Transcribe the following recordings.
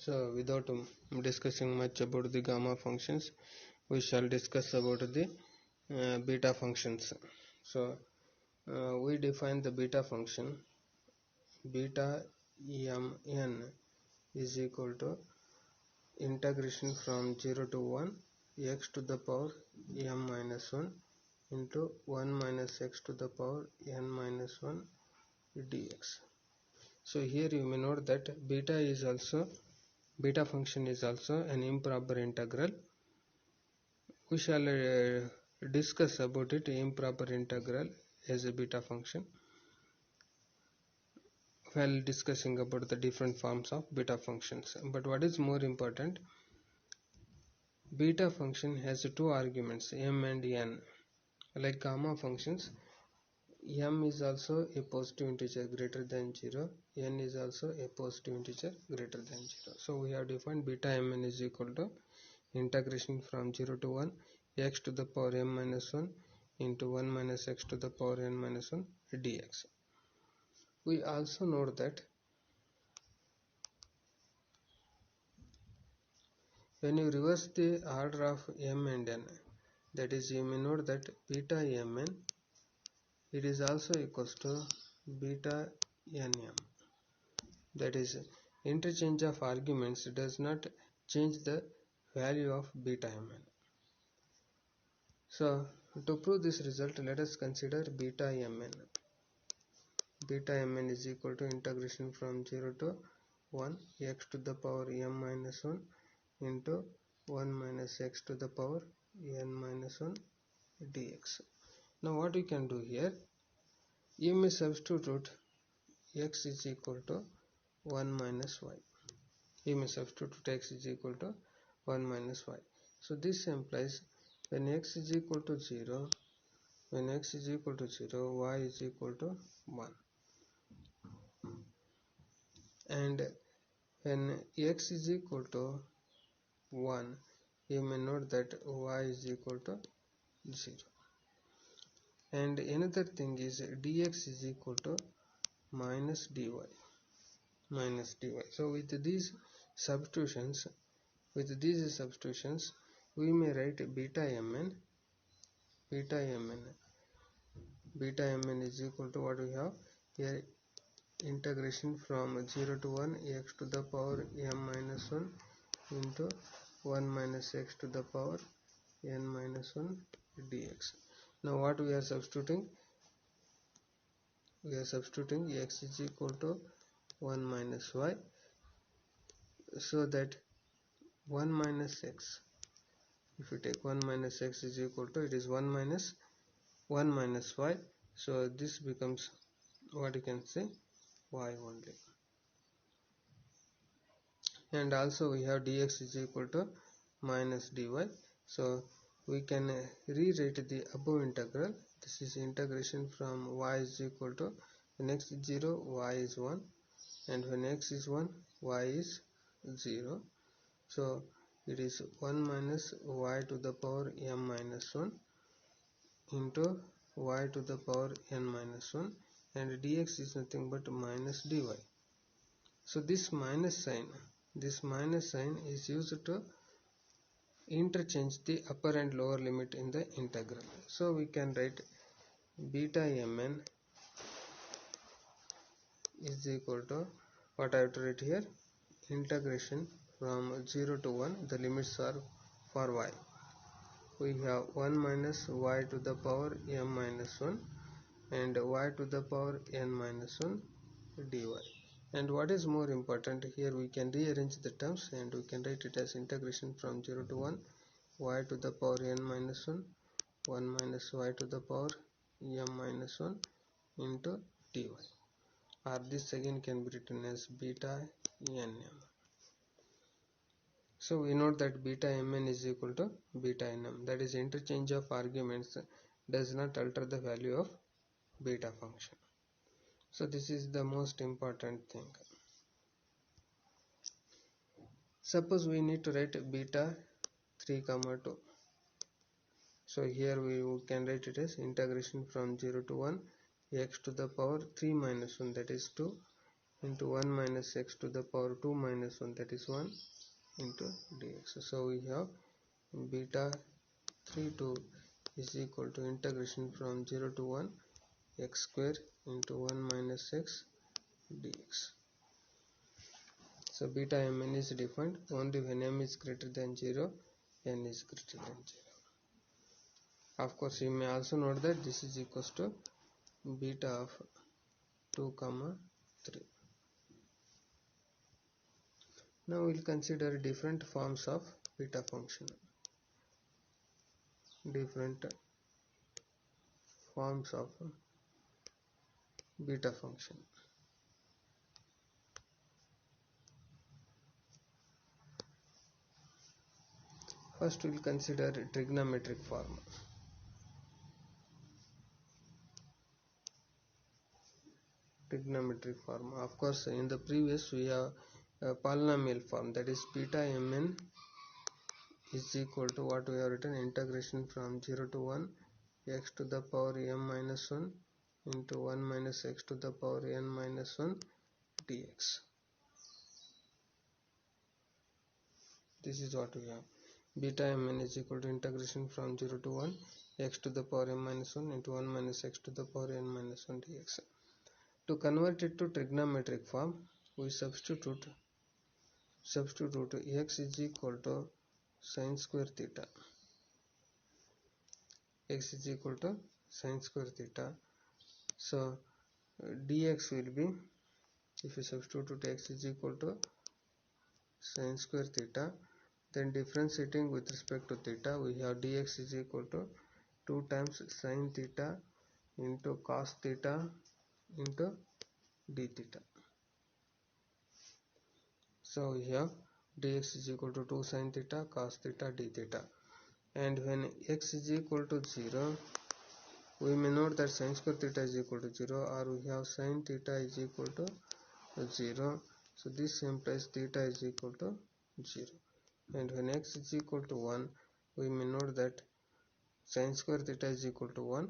So without discussing much about the gamma functions, we shall discuss about the beta functions. So we define the beta function. Beta mn is equal to integration from 0 to 1 x to the power m minus 1 into 1 minus x to the power n minus 1 dx. So here you may note that beta function is also an improper integral. We shall discuss about it, improper integral as a beta function, while discussing about the different forms of beta functions. But what is more important, beta function has two arguments, m and n. Like gamma functions, m is also a positive integer greater than 0, n is also a positive integer greater than 0. So we have defined beta mn is equal to integration from 0 to 1 x to the power m minus 1 into 1 minus x to the power n minus 1 dx. We also note that when you reverse the order of m and n, that is, you may note that beta mn, it is also equals to beta nm. That is, interchange of arguments does not change the value of beta mn. So to prove this result, let us consider beta mn. Beta mn is equal to integration from 0 to 1 x to the power m minus 1 into 1 minus x to the power n minus 1 dx. Now what we can do here, you may substitute x is equal to 1 minus y. You may substitute x is equal to 1 minus y. So this implies when x is equal to 0, y is equal to 1. And when x is equal to 1, you may note that y is equal to 0. And another thing is dx is equal to minus dy. So with these substitutions, we may write beta mn is equal to what we have here, integration from 0 to 1 x to the power m minus 1 into 1 minus x to the power n minus 1 dx. Now what we are substituting? We are substituting x is equal to 1 minus y, so that 1 minus x, if you take 1 minus x is equal to, it is 1 minus y, so this becomes what you can say, y only. And also we have dx is equal to minus dy, so we can rewrite the above integral. This is integration from y is equal to, when x is 0, y is 1, and when x is 1, y is 0. So it is 1 minus y to the power m minus 1 into y to the power n minus 1, and dx is nothing but minus dy. So this minus sign is used to interchange the upper and lower limit in the integral. So we can write beta mn is equal to, what I have to write here, integration from 0 to 1, the limits are for y. We have 1 minus y to the power m minus 1 and y to the power n minus 1 dy. And what is more important, here we can rearrange the terms and we can write it as integration from 0 to 1 y to the power n minus 1 1 minus y to the power m minus 1 into dy, or this again can be written as beta nm. So we note that beta mn is equal to beta nm, that is, interchange of arguments does not alter the value of beta function. So this is the most important thing. Suppose we need to write beta 3 comma 2. So here we can write it as integration from 0 to 1 x to the power 3 minus 1, that is 2, into 1 minus x to the power 2 minus 1, that is 1 into dx. So we have beta 3 2 is equal to integration from 0 to 1 x square into 1 minus x dx. So beta mn is defined only when m is greater than 0, n is greater than 0. Of course, you may also note that this is equals to beta of 2 comma 3. Now we'll consider different forms of beta function. Different forms of beta function. First we'll consider trigonometric form. Trigonometric form. Of course, in the previous we have a polynomial form, that is beta mn is equal to what we have written, integration from 0 to 1 x to the power m minus 1 into 1 minus x to the power n minus 1 dx. This is what we have. Beta mn is equal to integration from 0 to 1 x to the power m minus 1 into 1 minus x to the power n minus 1 dx. To convert it to trigonometric form, we substitute x is equal to sine square theta. X is equal to sine square theta. So dx will be, if you substitute x is equal to sine square theta, then differentiating with respect to theta, we have dx is equal to 2 times sine theta into cos theta into d theta. So we have dx is equal to 2 sine theta cos theta d theta. And when x is equal to 0, we may note that sine square theta is equal to 0, or we have sine theta is equal to 0. So this implies theta is equal to 0. And when x is equal to 1, we may note that sine square theta is equal to 1,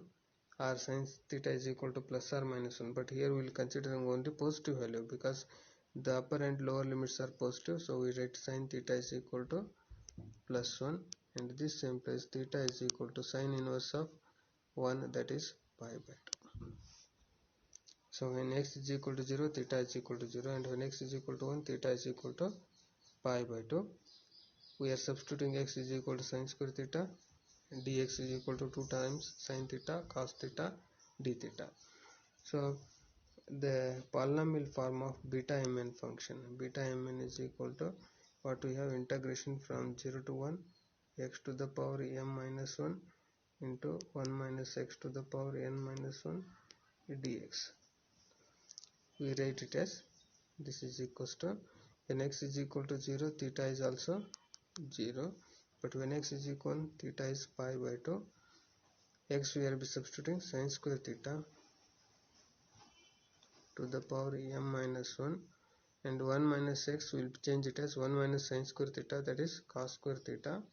or sine theta is equal to plus or minus 1. But here we will consider only positive value because the upper and lower limits are positive. So we write sine theta is equal to plus 1, and this implies theta is equal to sine inverse of 1, that is pi by 2. So when x is equal to 0, theta is equal to 0, and when x is equal to 1, theta is equal to pi by 2. We are substituting x is equal to sine square theta, and dx is equal to 2 times sine theta cos theta d theta. So the polynomial form of beta mn function, beta mn is equal to what we have, integration from 0 to 1 x to the power m minus 1 into 1 minus x to the power n minus 1 dx. We write it as, this is equals to, when x is equal to 0, theta is also 0, but when x is equal, theta is pi by 2. X we are be substituting sine square theta to the power m minus 1, and 1 minus x will change it as 1 minus sine square theta, that is cos square theta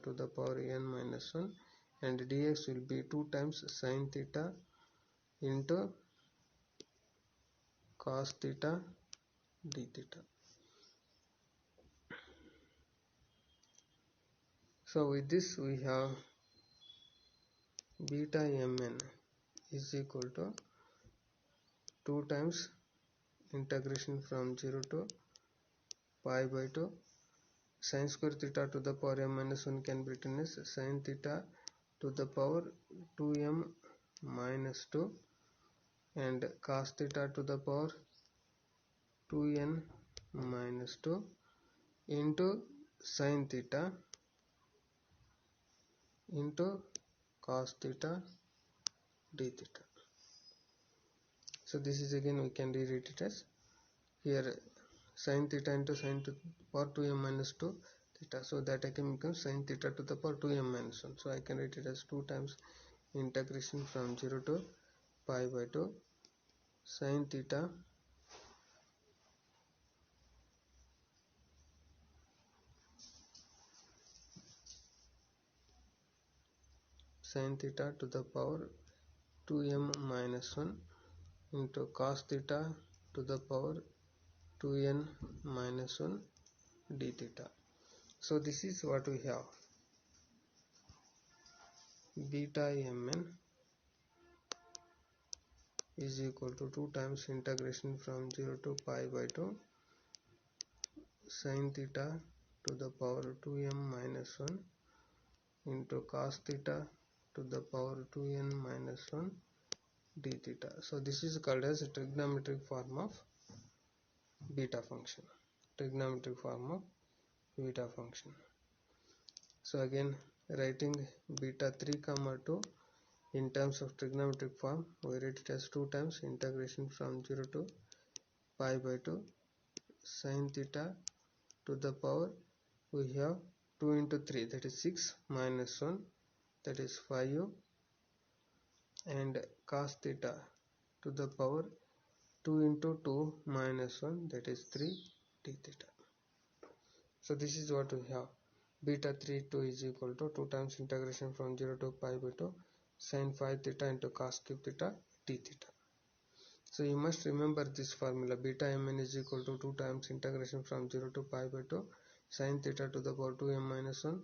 to the power n minus 1, and dx will be 2 times sine theta into cos theta d theta. So with this we have beta mn is equal to 2 times integration from 0 to pi by 2. Sine square theta to the power m minus 1 can be written as sine theta to the power 2m minus 2, and cos theta to the power 2n minus 2 into sine theta into cos theta d theta. So this is, again we can rewrite it as, here sine theta into sine to the power 2m minus 2 theta, so that again becomes sine theta to the power 2m minus 1. So I can write it as 2 times integration from 0 to pi by 2 sine theta to the power 2m minus 1 into cos theta to the power 2n minus 1 d theta. So this is what we have. Beta mn is equal to 2 times integration from 0 to pi by 2 sin theta to the power 2m minus 1 into cos theta to the power 2n minus 1 d theta. So this is called as a trigonometric form of beta function. Trigonometric form of beta function. So again, writing beta 3 comma 2 in terms of trigonometric form, we write it as 2 times integration from 0 to pi by 2 sin theta to the power, we have 2 into 3, that is 6, minus 1, that is 5, and cos theta to the power 2 into 2 minus 1, that is 3 d theta. So this is what we have. Beta 3 2 is equal to 2 times integration from 0 to pi by 2 sin 5 theta into cos cube theta d theta. So you must remember this formula. Beta mn is equal to 2 times integration from 0 to pi by 2 sin theta to the power 2m minus 1